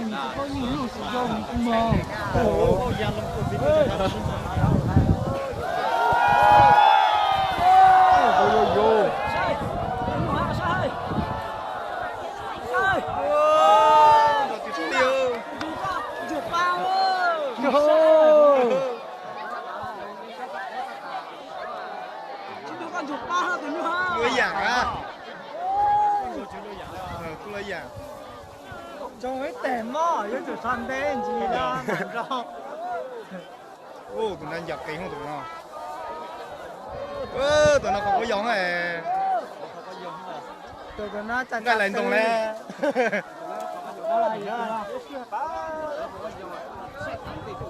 你这帮你有时间你吗？哦，养了不比这lưỡi giảng á, cứ lưỡi giảng. trong cái tèm mò, cái chỗ săn đen gì đó, đâu. Ô, tụi nó giật kỹ không tụi nó? Tụi nó không có giống này. Tụi nó chặt Cái lạnh tụi này.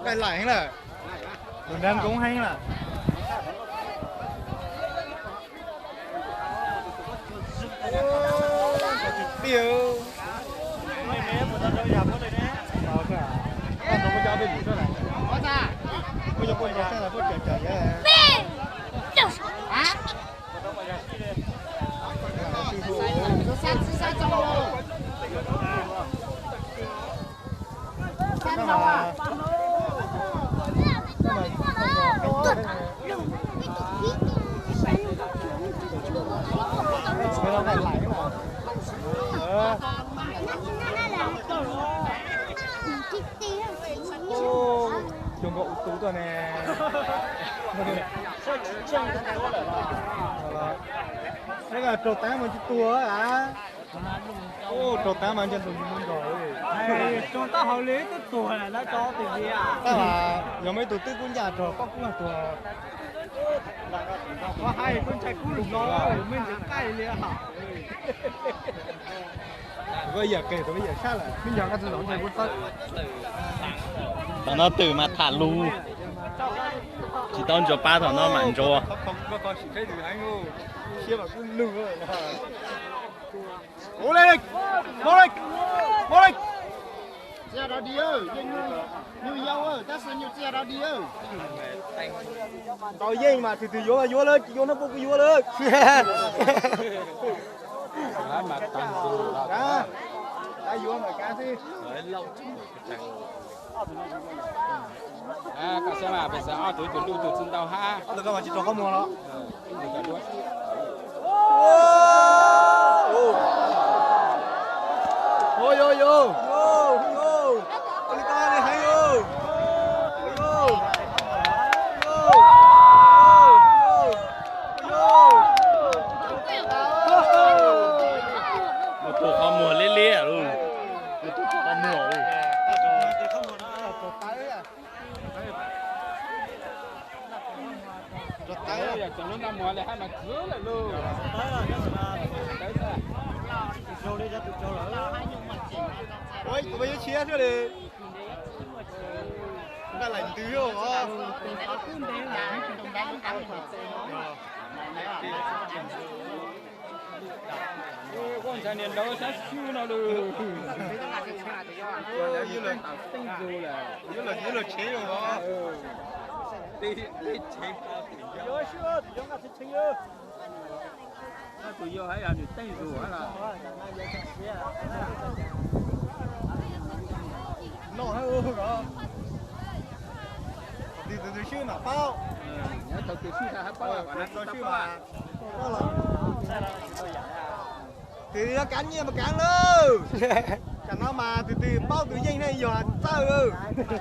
Cái lạnh là. Tụi nó cũng hay là. Tiêu. Con không có cho bên mũi này. Bây giờ con có xe là có chờ chờ vậy. Hả? Sao trong luôn? Sao đâu à? Trường cậu tú rồi nè. Đây là trâu tá mà chứ tua á. Ô, trâu tá mà chân tụi mình rồi. Chúng ta hậu lý tức tuổi là nó cho tiền gì à? Đó là giờ mấy tụi tức cũng nhà trâu, có cũng là trâu. Có hai con trai cũng lục nó, mình sẽ cay liền hả? Bây giờ kể tụi bây giờ khác là bây giờ các tụi nó chạy cũng tất. Tao nó từ mà thả lu chỉ tao cho ba thằng nó mạnh cho Có con chỉ thấy từ anh luôn chia vào cứ lưng rồi cố lên cố lên cố lên Xe đó đi ơi, như dâu ơi, ta sẽ như xe đó đi ơi. tao dây mà từ từ vô lên vô nó vô cái vô lên mà tăng dù cá cá vô mà cá đi cả xe mà bây giờ tụi tụi lưu tụi chân tao ha tụi các bạn chỉ cho không mua nó vô vô anh ta đi hay vô một tụi không mua lê lê luôn một tụi không mua luôn bây giờ chồng nó mua lại hai mà cứ lại luôn tới rồi Rồi đi ra tụi châu rồi. ôi tụi bây giờ chia chưa đi đã lạnh tứ rồi con trai niên đâu sát siêu nào được như là chế rồi đó đi chế Vô chưa? Tụi chúng ta sẽ chơi chưa? tụi vô hay là được tay rùa hay là nó hay ư rồi đi từ từ xưa mà bao nhớ tụi từ xưa hay bao là nó xưa mà đó là thì nó cắn nha mà cắn luôn chẳng nó mà từ từ bao tự nhiên này giờ sao ư